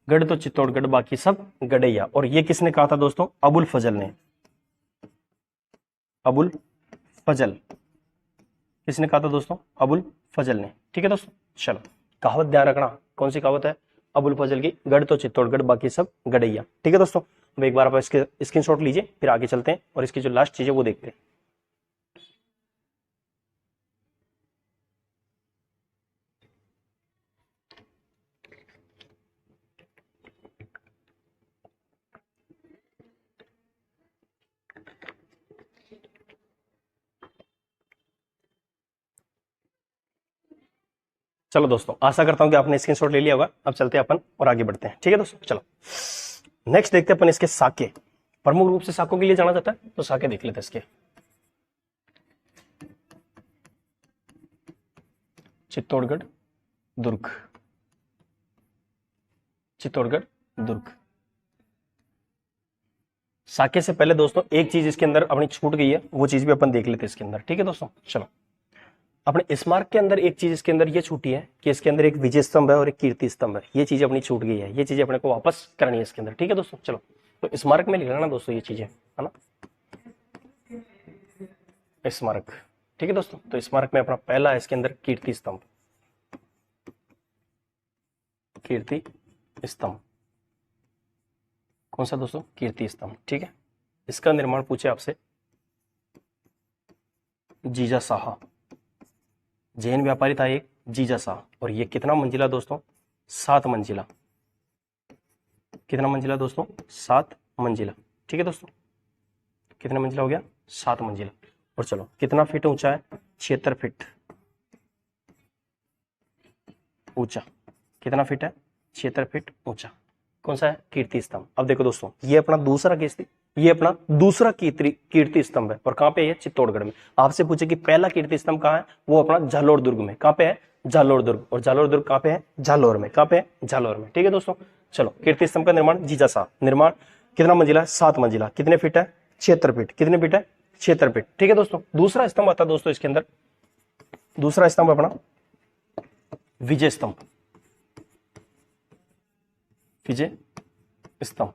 गढ़ तो चित्तौड़गढ़, बाकी सब गडैया। और ये किसने कहा था दोस्तों? अबुल फजल ने। अबुल फजल किसने कहा था दोस्तों? अबुल फजल ने। ठीक है दोस्तों, चलो कहावत ध्यान रखना, कौन सी कहावत है? अबुल फजल की, गढ़ तो चित्तौड़गढ़ बाकी सब गडैया। ठीक है दोस्तों, अब एक बार आप इसके स्क्रीनशॉट लीजिए, फिर आगे चलते हैं और इसकी जो लास्ट चीज है वो देखते हैं। चलो दोस्तों, आशा करता हूं कि आपने स्क्रीनशॉट ले लिया होगा। अब चलते हैं अपन और आगे बढ़ते हैं। ठीक है दोस्तों, चलो नेक्स्ट देखते हैं अपन इसके साके। प्रमुख रूप से साकों के लिए जाना जाता है, तो साके देख लेते हैं इसके। चित्तौड़गढ़, दुर्ग, चित्तौड़गढ़, दुर्ग। साके से पहले दोस्तों एक चीज इसके अंदर अपनी छूट गई है, वो चीज भी अपन देख लेते हैं इसके अंदर। ठीक है दोस्तों, चलो अपने स्मारक के अंदर एक चीज इसके अंदर ये छूटी है कि इसके अंदर एक विजय स्तंभ है और एक कीर्ति स्तंभ है। ये चीज अपनी छूट गई है, ये चीजें अपने को वापस करनी है इसके अंदर। ठीक है दोस्तों, चलो तो स्मारक में लिख लेना दोस्तों ये चीजें, है ना, स्मारक। ठीक है दोस्तों, तो स्मारक में अपना पहला है इसके अंदर कीर्ति स्तंभ, कीर्ति स्तंभ। कौन सा दोस्तों? कीर्ति स्तंभ। ठीक है, इसका निर्माण पूछे आपसे जीजा साहा, जैन व्यापारी था एक जीजा साह। और ये कितना मंजिला दोस्तों? 7 मंजिला। कितना मंजिला दोस्तों? 7 मंजिला। ठीक है दोस्तों, कितना मंजिला हो गया? 7 मंजिला। और चलो कितना फीट ऊंचा है? 76 फीट ऊंचा। कितना फीट है? 76 फीट ऊंचा। कौन सा है? कीर्ति स्तंभ। अब देखो दोस्तों, ये अपना दूसरा कीर्ति स्तंभ है। और कहां पे है? चित्तौड़गढ़ में। आपसे पूछे कि पहला कीर्ति स्तंभ कहां है? वो अपना जालोर दुर्ग में। कहां पे है? जालोर दुर्ग। और जालोर दुर्ग कहां पे है? जालोर में। कहां पे है? जालोर में। ठीक है दोस्तों, चलो कीर्ति स्तंभ का निर्माण जीजा साह। निर्माण कितना मंजिला है? 7 मंजिला। कितने फीट है? 76 फीट। कितने फीट है? 76 फीट। ठीक है दोस्तों, दूसरा स्तंभ आता है दोस्तों इसके अंदर, दूसरा स्तंभ अपना विजय स्तंभ। विजय स्तंभ।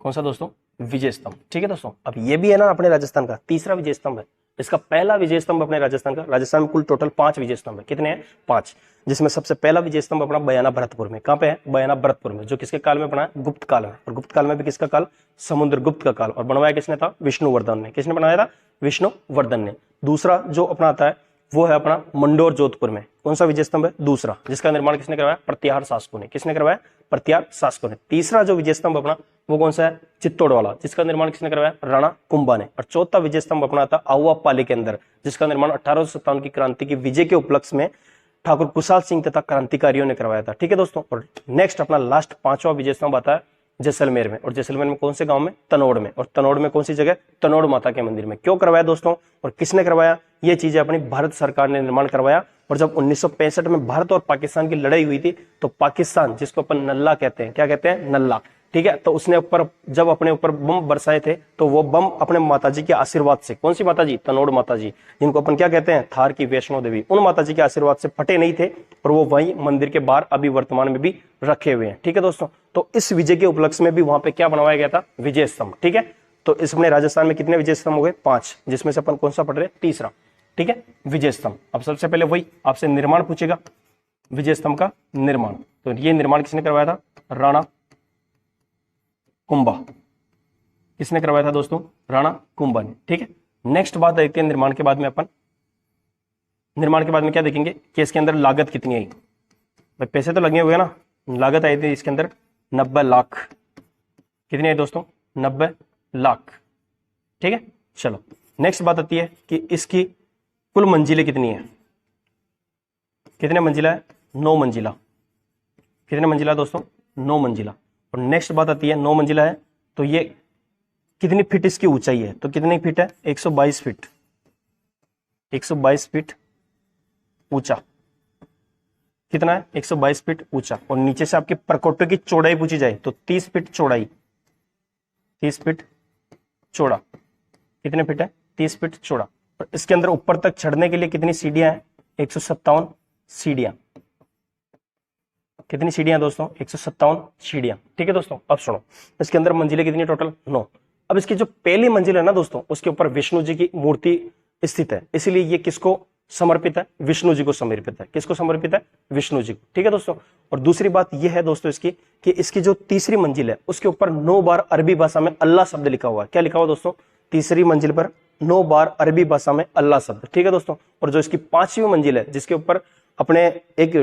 कौन सा दोस्तों? विजय स्तंभ। ठीक है दोस्तों, अब ये भी है ना अपने राजस्थान का तीसरा विजय स्तंभ है। इसका पहला विजय स्तंभ अपने राजस्थान का। राजस्थान में कुल टोटल 5 विजय स्तंभ है। कितने हैं? 5। जिसमें सबसे पहला विजय स्तंभ अपना बयाना भरतपुर में। कहां पे है? बयाना भरतपुर में, जो किसके काल में बना है? गुप्त काल में। और गुप्त काल में भी किसका काल? समुद्रगुप्त का काल। और बनवाया किसने था? विष्णुवर्धन ने। किसने बनाया था? विष्णुवर्धन ने। दूसरा जो अपना आता है वो है अपना मंडोर जोधपुर में। कौन सा विजय स्तंभ है? दूसरा, जिसका निर्माण किसने करवाया? प्रत्याहार शासकों ने। किसने करवाया? प्रत्याहार शासकों ने। तीसरा जो विजय स्तंभ अपना वो कौन सा है? चित्तौड़ वाला, जिसका निर्माण किसने करवाया? राणा कुंभा ने। और चौथा विजय स्तंभ अपना था आहुआ पाली के अंदर, जिसका निर्माण 1857 की क्रांति की विजय के उपलक्ष्य में ठाकुर कुशाल सिंह तथा क्रांतिकारियों ने करवाया था। ठीक है दोस्तों, और नेक्स्ट अपना लास्ट 5वां विजय स्तंभ आता है जैसलमेर में। और जैसलमेर में कौन से गांव में? तनोड़ में। और तनोड़ में कौन सी जगह? तनोड़ माता के मंदिर में। क्यों करवाया दोस्तों और किसने करवाया? ये चीजें अपनी भारत सरकार ने निर्माण करवाया। और जब 1965 में भारत और पाकिस्तान की लड़ाई हुई थी, तो पाकिस्तान, जिसको अपन नल्ला कहते हैं, क्या कहते हैं? नल्ला। ठीक है, तो उसने ऊपर जब अपने ऊपर बम बरसाए थे, तो वो बम अपने माताजी के आशीर्वाद से, कौन सी माताजी? तनोड़ माताजी, जिनको अपन क्या कहते हैं? थार की वैष्णो देवी, उन माताजी के आशीर्वाद से फटे नहीं थे। और वो वही मंदिर के बाहर अभी वर्तमान में भी रखे हुए हैं। ठीक है दोस्तों, तो इस विजय के उपलक्ष्य में भी वहां पे क्या बनवाया गया था? विजय स्तंभ। ठीक है, तो इस अपने राजस्थान में कितने विजय स्तंभ हो गए? 5, जिसमें से अपन कौन सा पढ़ रहे? तीसरा। ठीक है, विजय स्तंभ। अब सबसे पहले वही आपसे निर्माण पूछेगा, विजय स्तंभ का निर्माण। तो ये निर्माण किसने करवाया था? राणा कुंभा। किसने करवाया था दोस्तों? राणा कुंभा ने। ठीक है, नेक्स्ट बात देखते हैं निर्माण के बाद में अपन। निर्माण के बाद में क्या देखेंगे कि इसके अंदर लागत कितनी आई। भाई पैसे तो लगे हुए ना, लागत आई थी इसके अंदर 90 लाख। कितनी आई दोस्तों? 90 लाख। ठीक है, चलो नेक्स्ट बात आती है कि इसकी कुल मंजिलें कितनी है? कितने मंजिला है? 9 मंजिला। कितने मंजिला दोस्तों? 9 मंजिला। और नेक्स्ट बात आती है 9 मंजिला है तो ये कितनी फीट इसकी ऊंचाई है? तो कितनी फीट है? 122 फीट। 122 फीट ऊंचा। कितना है? 122 फीट ऊंचा। और नीचे से आपके परकोटे की चौड़ाई पूछी जाए तो 30 फीट चौड़ाई। 30 फीट चौड़ा। कितने फीट है? 30 फीट चौड़ा। और इसके अंदर ऊपर तक चढ़ने के लिए कितनी सीढ़ियां हैं? 157 सीढ़ियां। कितनी सीढ़ियां दोस्तों? 157 सीढ़ियां। ठीक है दोस्तों, अब सुनो, इसके अंदर मंजिलें कितनी टोटल? 9। अब इसकी जो पहली मंजिल है ना दोस्तों, उसके ऊपर विष्णु जी की मूर्ति स्थित है, इसलिए ये किसको समर्पित है? विष्णु जी को समर्पित है। किसको समर्पित है? विष्णु जी को। ठीक है दोस्तों, और दूसरी बात यह है दोस्तों इसकी कि इसकी जो तीसरी मंजिल है उसके ऊपर 9 बार अरबी भाषा में अल्लाह शब्द लिखा हुआ है। क्या लिखा हुआ दोस्तों? तीसरी मंजिल पर 9 बार अरबी भाषा में अल्लाह शब्द। ठीक है दोस्तों, और जो इसकी 5वीं मंजिल है जिसके ऊपर अपने एक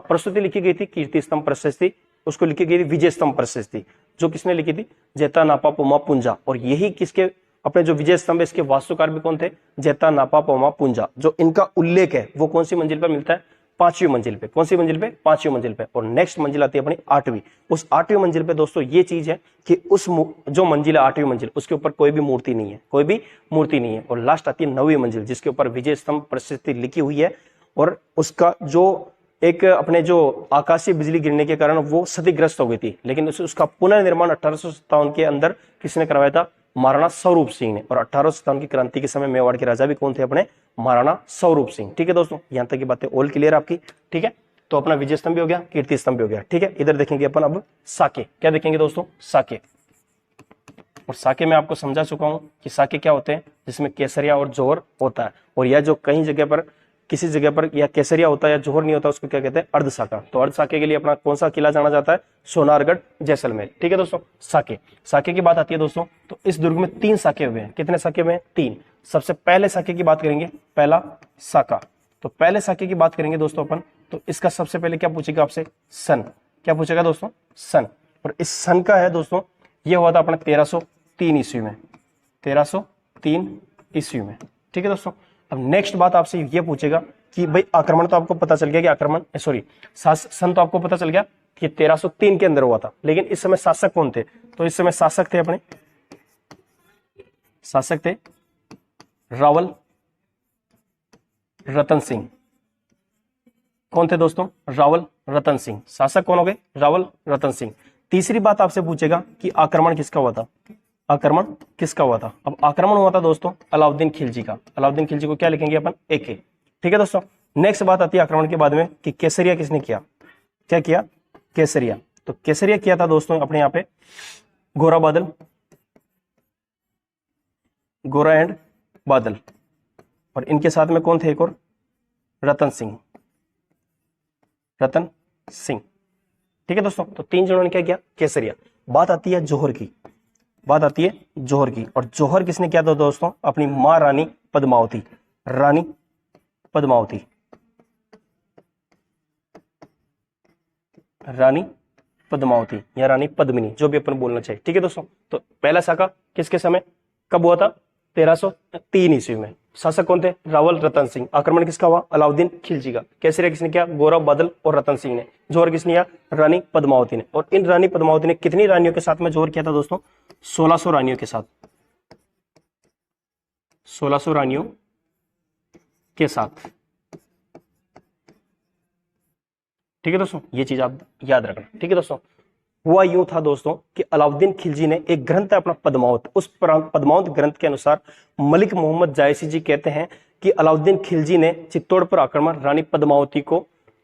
प्रस्तुति लिखी गई थी, कीर्ति स्तंभ प्रशस्ति, उसको लिखी गई थी विजय स्तंभ प्रशस्ति। जो किसने लिखी थी? जेता नापा पोमा पुंजा। और यही किसके अपने जो विजय स्तंभ, इसके वास्तुकार भी कौन थे? जेता नापा पोमा पुंजा। जो इनका उल्लेख है वो कौन सी मंजिल पर मिलता है? 5वीं मंजिल पे। कौन सी मंजिल पे? 5वीं मंजिल पे। और नेक्स्ट मंजिल आती है अपनी 8वीं। उस 8वीं मंजिल पे दोस्तों ये चीज है कि उस जो मंजिल है 8वीं मंजिल, उसके ऊपर कोई भी मूर्ति नहीं है, कोई भी मूर्ति नहीं है। और लास्ट आती है 9वीं मंजिल जिसके ऊपर विजय स्तंभ प्रशस्ति लिखी हुई है। और उसका जो एक अपने जो आकाशीय बिजली गिरने के कारण वो क्षतिग्रस्त हो गई थी, लेकिन उसका पुनर्निर्माण 1857 के अंदर किसने करवाया था? महाराणा स्वरूप सिंह ने। और 1857 की क्रांति के समय मेवाड़ के राजा भी कौन थे? अपने महाराणा स्वरूप सिंह। ठीक है दोस्तों, यहां तक की बातें ऑल क्लियर आपकी? ठीक है, तो अपना विजय स्तंभ भी हो गया, कीर्ति स्तंभ भी हो गया। ठीक है, इधर देखेंगे अपन अब साके। क्या देखेंगे दोस्तों? साके। और साके में आपको समझा चुका हूं कि साके क्या होते हैं, जिसमें केसरिया और जौहर होता है। और यह जो कहीं जगह पर, किसी जगह पर या केसरिया होता है या जौहर नहीं होता, उसको क्या कहते हैं? अर्ध साका। तो अर्ध साके के लिए अपना कौन सा किला जाना जाता है? सोनारगढ़, जैसलमेर। ठीक है दोस्तों, साके। साके की बात आती है दोस्तों, तो इस दुर्ग में 3 साके हुए हैं। कितने साके हुए हैं? 3। सबसे पहले साके की बात करेंगे, पहला साका। तो पहले साके की बात करेंगे दोस्तों अपन, तो इसका सबसे पहले क्या पूछेगा आपसे? सन। क्या पूछेगा दोस्तों? सन। और इस सन का है दोस्तों, यह हुआ था अपने 1303 ईस्वी में। 1303 ईस्वी में। ठीक है दोस्तों, अब नेक्स्ट बात आपसे ये पूछेगा कि भाई आक्रमण तो आपको पता चल गया कि आक्रमण सन तो आपको पता चल गया कि 1303 के अंदर हुआ था, लेकिन इस समय शासक कौन थे? तो इस समय शासक थे अपने, शासक थे रावल रतन सिंह। कौन थे दोस्तों? रावल रतन सिंह। शासक कौन हो गए? रावल रतन सिंह। तीसरी बात आपसे पूछेगा कि आक्रमण किसका हुआ था? आक्रमण किसका हुआ था? अब आक्रमण हुआ था दोस्तों अलाउद्दीन खिलजी का। अलाउद्दीन खिलजी को क्या लिखेंगे अपन? AK। ठीक है दोस्तों, नेक्स्ट बात आती है आक्रमण के बाद में कि केसरिया किसने किया? क्या किया? केसरिया। तो केसरिया किया था दोस्तों अपने यहां पे गोरा बादल, गोरा एंड बादल। और इनके साथ में कौन थे? एक और, रतन सिंह। रतन सिंह। ठीक है दोस्तों, तो 3 जनों ने क्या किया? केसरिया। बात आती है जौहर की। बात आती है जौहर की। और जौहर किसने किया था दोस्तों? अपनी मां रानी पद्मावती। रानी पद्मावती। रानी पद्मावती या रानी पद्मिनी, जो भी अपन बोलना चाहिए। ठीक है दोस्तों, तो पहला साका किसके समय कब हुआ था? 1303 ईस्वी में। शासक कौन थे? रावल रतन सिंह। आक्रमण किसका हुआ? अलाउद्दीन खिलजी का। केसरिया किसने किया? गौरव बादल और रतन सिंह ने। जौहर किसने किया? रानी पद्मावती ने। और इन रानी पद्मावती ने कितनी रानियों के साथ में जौहर किया था दोस्तों? 1600 रानियों के साथ। 1600 रानियों के साथ। ठीक है दोस्तों, ये चीज आप याद रखना। ठीक है दोस्तों, हुआ यूं था दोस्तों कि अलाउद्दीन खिलजी ने एक ग्रंथ है अपना पद्मावत। उस पद्मावत ग्रंथ के अनुसार मलिक मोहम्मद जायसी जी कहते हैं कि अलाउद्दीन खिलजी ने चित्तौड़ पर आक्रमण रानी पद्मावती को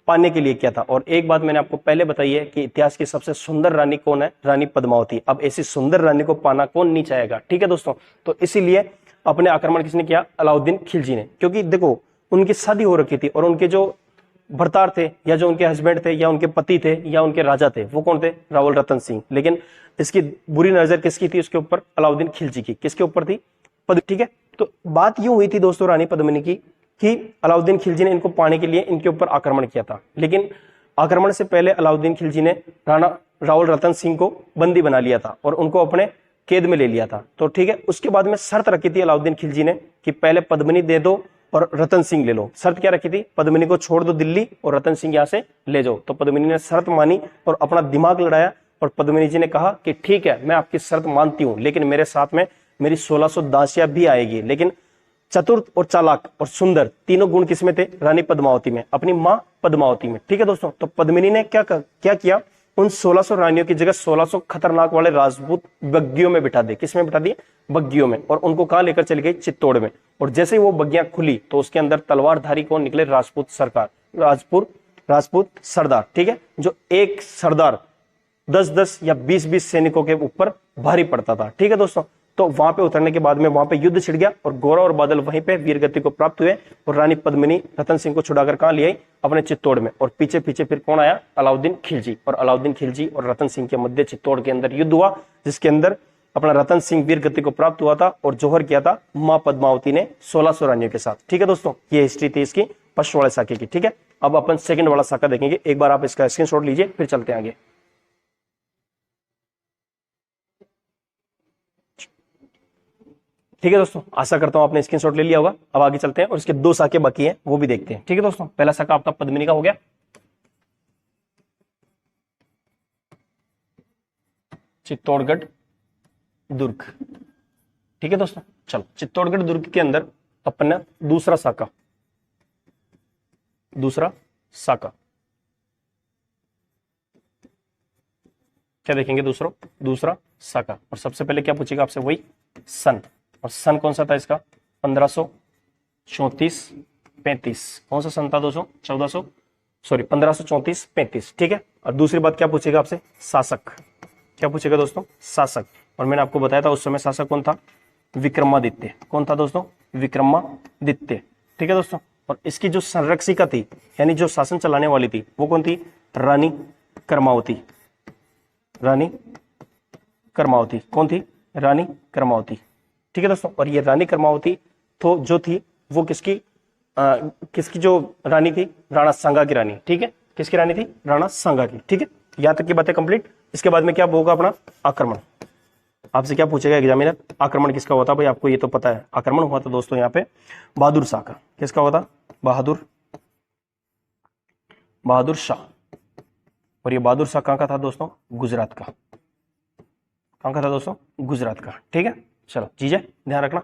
पाने के लिए किया था। और एक बात मैंने आपको पहले बताई है कि इतिहास की सबसे सुंदर रानी कौन है? रानी पद्मावती। अब ऐसी सुंदर रानी को पाना कौन नहीं चाहेगा? ठीक है दोस्तों, तो इसीलिए अपने आक्रमण किसने किया? अलाउद्दीन खिलजी ने। क्योंकि देखो उनकी शादी हो रखी थी और उनके जो भरतार थे या जो उनके हस्बैंड थे या उनके पति थे या उनके राजा थे, वो कौन थे? रावल रतन सिंह। लेकिन इसकी बुरी नजर किसकी थी उसके ऊपर? अलाउद्दीन खिलजी की। किसके ऊपर थी? ठीक है, तो बात यूं हुई थी दोस्तों रानी पद्मिनी की कि अलाउद्दीन खिलजी ने इनको पाने के लिए इनके ऊपर आक्रमण किया था। लेकिन आक्रमण से पहले अलाउद्दीन खिलजी ने राणा रावल रतन सिंह को बंदी बना लिया था और उनको अपने कैद में ले लिया था। तो ठीक है, उसके बाद में शर्त रखी थी अलाउद्दीन खिलजी ने कि पहले पद्मिनी दे दो और रतन सिंह ले लो। शर्त क्या रखी थी? पद्मिनी को छोड़ दो दिल्ली और रतन सिंह यहां से ले जाओ। तो पद्मिनी ने शर्त मानी और अपना दिमाग लड़ाया और पद्मिनी जी ने कहा कि ठीक है, मैं आपकी शर्त मानती हूं, लेकिन मेरे साथ में मेरी 1600 दासियां भी आएगी। लेकिन चतुर और चालाक और सुंदर तीनों गुण किसमें थे? रानी पद्मावती में, अपनी मां पद्मावती में। ठीक है दोस्तों, तो पद्मिनी ने क्या किया उन 1600 रानियों की जगह 1600 खतरनाक वाले राजपूत बग्गियों में बिठा दे। किसमें बिठा दिए? बग्गियों में। और उनको कहां लेकर चली गई? चित्तौड़ में। और जैसे ही वो बग्गियां खुली तो उसके अंदर तलवारधारी कौन निकले? राजपूत सरकार, राजपूत सरदार। ठीक है, जो एक सरदार 10-10 या 20-20 सैनिकों के ऊपर भारी पड़ता था। ठीक है दोस्तों, तो वहां पे उतरने के बाद में वहां पे युद्ध छिड़ गया और गोरा और बादल वहीं पे वीर गति को प्राप्त हुए और रानी पद्मिनी रतन सिंह को छुड़ाकर कहां ले आई? अपने चित्तौड़ में। और पीछे पीछे फिर कौन आया? अलाउद्दीन खिलजी। और अलाउद्दीन खिलजी और रतन सिंह के मध्य चित्तौड़ के अंदर युद्ध हुआ, जिसके अंदर अपना रतन सिंह वीर गति को प्राप्त हुआ था और जोहर किया था मां पद्मावती ने 1600 रानियों के साथ। ठीक है दोस्तों, ये हिस्ट्री थी इसकी पश्चिम वाले साके की। ठीक है, अब अपन सेकंड वाला साका देखेंगे। एक बार आप इसका स्क्रीनशॉट लीजिए, फिर चलते हैं आगे। ठीक है दोस्तों, आशा करता हूं आपने स्क्रीनशॉट ले लिया होगा। अब आगे चलते हैं और इसके 2 साके बाकी हैं, वो भी देखते हैं। ठीक है दोस्तों, पहला साका आपका पद्मिनी का हो गया। चित्तौड़गढ़ दुर्ग। ठीक है दोस्तों, चलो चित्तौड़गढ़ दुर्ग के अंदर अपन ने दूसरा साका क्या देखेंगे? दूसरा साका। और सबसे पहले क्या पूछेगा आपसे? वही सन। और सन कौन सा था इसका? 1534-35। कौन सा सन था दोस्तों? 1534-35। ठीक है, और दूसरी बात क्या पूछेगा आपसे? शासक। क्या पूछेगा दोस्तों? शासक। और मैंने आपको बताया था उस समय शासक कौन था? विक्रमादित्य। कौन था दोस्तों? विक्रमादित्य। ठीक है दोस्तों, और इसकी जो संरक्षिका थी, यानी जो शासन चलाने वाली थी, वो कौन थी? रानी कर्मावती। रानी कर्मावती। कौन थी? रानी कर्मावती। ठीक है दोस्तों, और ये रानी कर्मावती तो जो थी वो किसकी जो रानी थी? राणा सांगा की रानी। ठीक है, किसकी रानी थी? राणा सांगा की। ठीक है, यहां तक की बातें कंप्लीट। इसके बाद में क्या होगा? अपना आक्रमण। आपसे क्या पूछेगा एग्जामिनर? आक्रमण किसका हुआ था? भाई आपको ये तो पता है। आक्रमण हुआ था दोस्तों यहाँ पे बहादुर शाह का। किसका हुआ था? बहादुर शाह। और ये बहादुर शाह कहां का था दोस्तों? गुजरात का। कहां का था दोस्तों? गुजरात का। ठीक है, चलो चीजें ध्यान रखना।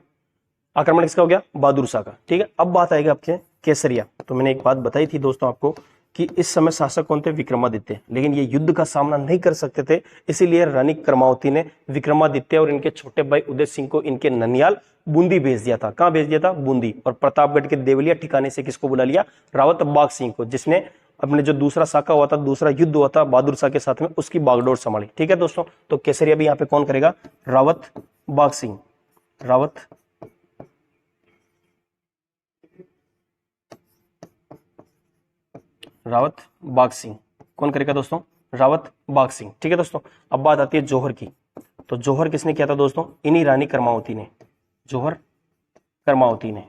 आक्रमण किसका हो गया? बहादुर शाह का। ठीक है, अब बात आएगी आपके केसरिया। तो मैंने एक बात बताई थी दोस्तों आपको कि इस समय शासक कौन थे? विक्रमादित्य। लेकिन ये युद्ध का सामना नहीं कर सकते थे, इसीलिए रानी कर्मावती ने विक्रमादित्य और इनके छोटे भाई उदय सिंह को इनके ननियाल बूंदी भेज दिया था। कहां भेज दिया था? बूंदी। और प्रतापगढ़ के देवलिया ठिकाने से किसको बुला लिया? रावत बाग सिंह को, जिसने अपने जो दूसरा साका हुआ था, दूसरा युद्ध हुआ था बहादुर शाह के साथ में, उसकी बागडोर संभाली। ठीक है दोस्तों, तो केसरिया भी यहाँ पे कौन करेगा? रावत बाग सिंह। रावत बाग सिंह कौन करेगा दोस्तों? रावत बाग सिंह। ठीक है दोस्तों, अब बात आती है जौहर की। तो जौहर किसने किया था दोस्तों? इन्हीं रानी कर्मावती ने। जौहर कर्मावती ने।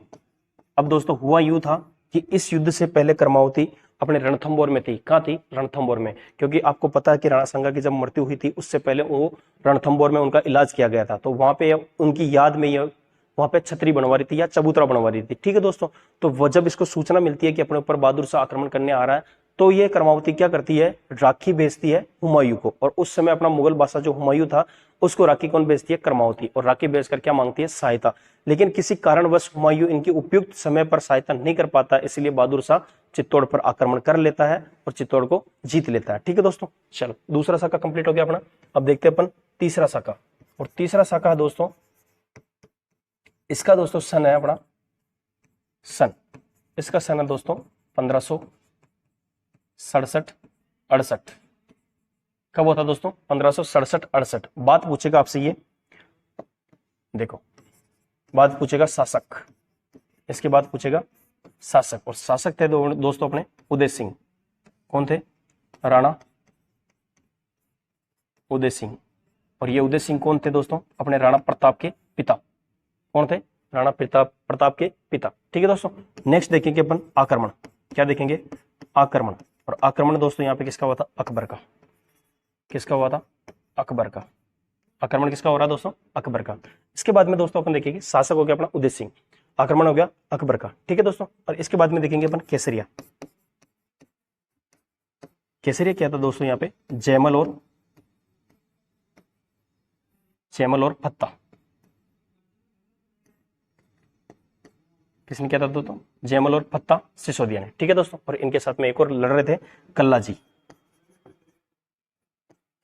अब दोस्तों हुआ यूं था कि इस युद्ध से पहले कर्मावती अपने रणथंबोर में थी। कहां थी? रणथंबोर में। क्योंकि आपको पता है कि राणा सांगा की जब मृत्यु हुई थी उससे पहले वो रणथंबोर में उनका इलाज किया गया था। तो वहां पे उनकी याद में ये वहां पे छतरी बनवा रही थी या चबूतरा बनवा रही थी। ठीक है दोस्तों, तो वो जब इसको सूचना मिलती है कि अपने ऊपर बहादुर शाह आक्रमण करने आ रहा है, तो ये कर्मावती क्या करती है? राखी भेजती है हुमायूं को। और उस समय अपना मुगल बादशाह जो हुमायूं था, उसको राखी कौन भेजती है? कर्मावती। और राखी भेजकर क्या मांगती है? सहायता। लेकिन किसी कारणवश हुमायूं इनकी उपयुक्त समय पर सहायता नहीं कर पाता, इसलिए बहादुर शाह चित्तौड़ पर आक्रमण कर लेता है और चित्तौड़ को जीत लेता है। ठीक है दोस्तों, चलो दूसरा साका कंप्लीट हो गया अपना। अब देखते हैं अपन तीसरा साका। और तीसरा साका है दोस्तों, इसका दोस्तों सन है अपना इसका सन है दोस्तों 1567-68। कब हुआ था दोस्तों? 1567-68। बात पूछेगा आपसे ये, देखो बात पूछेगा शासक, इसके बाद पूछेगा शासक। और शासक थे दोस्तों अपने उदय सिंह। कौन थे? राणा उदय सिंह। और ये उदय सिंह कौन थे दोस्तों? अपने राणा प्रताप के पिता। कौन थे? राणा प्रताप के पिता। ठीक है दोस्तों, नेक्स्ट देखेंगे अपन आक्रमण। क्या देखेंगे? आक्रमण। और आक्रमण दोस्तों यहाँ पे किसका हुआ था? अकबर का। किसका हुआ था? अकबर का। आक्रमण किसका हो रहा है दोस्तों? अकबर का। इसके बाद में दोस्तों अपन देखेंगे शासक हो गया अपना उदय सिंह, आक्रमण हो गया अकबर का। ठीक है दोस्तों, और इसके बाद में देखेंगे अपन केसरिया। केसरिया क्या था दोस्तों? यहाँ पे जयमल और फत्ता। किसने किया था दोस्तों? जयमल और फत्ता सिसोदिया ने। ठीक है दोस्तों, और इनके साथ में एक और लड़ रहे थे, कल्ला जी।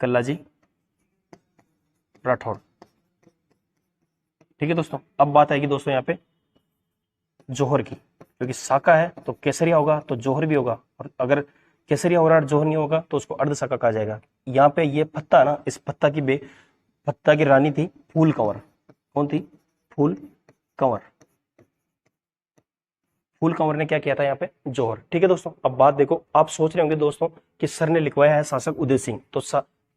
कल्लाजी राठौड़। ठीक है दोस्तों, अब बात आएगी दोस्तों यहाँ पे जौहर की, क्योंकि साका है तो केसरिया होगा तो जौहर भी होगा, और अगर केसरिया हो रहा है जौहर नहीं होगा तो उसको अर्ध साका कहा जाएगा। यहाँ पे ये पत्ता है ना, इस पत्ता की रानी थी फूल कंवर। कौन थी? फूल कंवर। फूल कंवर ने क्या किया था यहाँ पे? जौहर। ठीक है दोस्तों, अब बात देखो, आप सोच रहे होंगे दोस्तों कि सर ने लिखवाया है शासक उदय सिंह, तो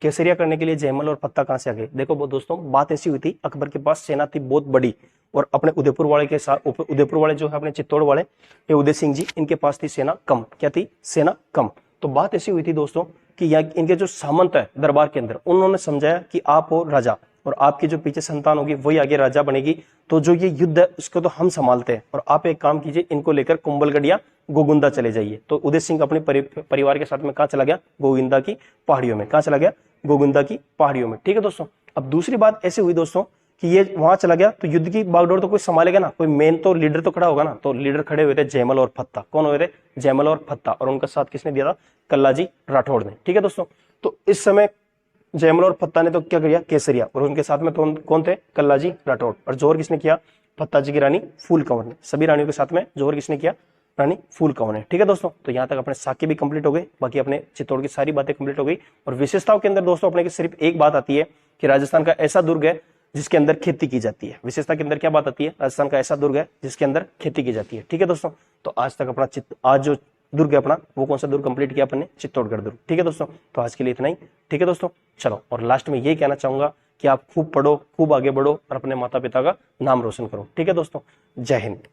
केसरिया करने के लिए जयमल और पत्ता कहां से आ गए? देखो वो दोस्तों, बात ऐसी हुई थी, अकबर के पास सेना थी बहुत बड़ी, और अपने उदयपुर वाले के साथ, उदयपुर वाले जो है अपने चित्तौड़ वाले, ये उदय सिंह जी, इनके पास थी सेना कम। क्या थी? सेना कम। तो बात ऐसी हुई थी दोस्तों कि यहाँ इनके जो सामंत है दरबार के अंदर, उन्होंने समझाया कि आप हो राजा और आपकी जो पीछे संतान होगी वही आगे राजा बनेगी, तो जो ये युद्ध है उसको तो हम संभालते हैं, और आप एक काम कीजिए, इनको लेकर कुंभलगढ़ या गोगुंदा चले जाइए। तो उदय सिंह अपने परिवार के साथ में कहाँ चला गया? गोविंदा की पहाड़ियों में। कहाँ चला गया? गोविंदा की पहाड़ियों में। ठीक है दोस्तों, अब दूसरी बात ऐसे हुई दोस्तों कि ये वहां चला गया तो युद्ध की बागडोर तो कोई संभालेगा ना, कोई मेन तो लीडर तो खड़ा होगा ना, तो लीडर खड़े हुए थे जयमल और पत्ता। कौन हुए थे? जयमल और पत्ता। और उनका साथ किसने दिया था? कल्लाजी राठौड़ ने। ठीक है दोस्तों, तो इस समय जयमल और पत्ता ने तो क्या किया? केसरिया। और उनके साथ में तो कौन थे? कल्लाजी राठौड़। और जौहर किसने किया? पत्ता जी की रानी फूल कंवर ने। सभी रानियों के साथ में जौहर किसने किया? रानी फूल कंवर ने। ठीक है दोस्तों, तो यहां तक अपने साके भी कंप्लीट हो गए, बाकी अपने चित्तौड़ की सारी बातें कंप्लीट हो गई। और विशेषताओं के अंदर दोस्तों अपने की सिर्फ एक बात आती है कि राजस्थान का ऐसा दुर्ग है जिसके अंदर खेती की जाती है। विशेषता के अंदर क्या बात आती है? राजस्थान का ऐसा दुर्ग है जिसके अंदर खेती की जाती है। ठीक है दोस्तों, तो आज तक अपना आज जो दुर्ग है अपना, वो कौन सा दुर्ग कंप्लीट किया अपन ने? चित्तौड़गढ़ दुर्ग। ठीक है दोस्तों, तो आज के लिए इतना ही। ठीक है दोस्तों, चलो, और लास्ट में यही कहना चाहूंगा कि आप खूब पढ़ो, खूब आगे बढ़ो और अपने माता पिता का नाम रोशन करो। ठीक है दोस्तों, जय हिंद।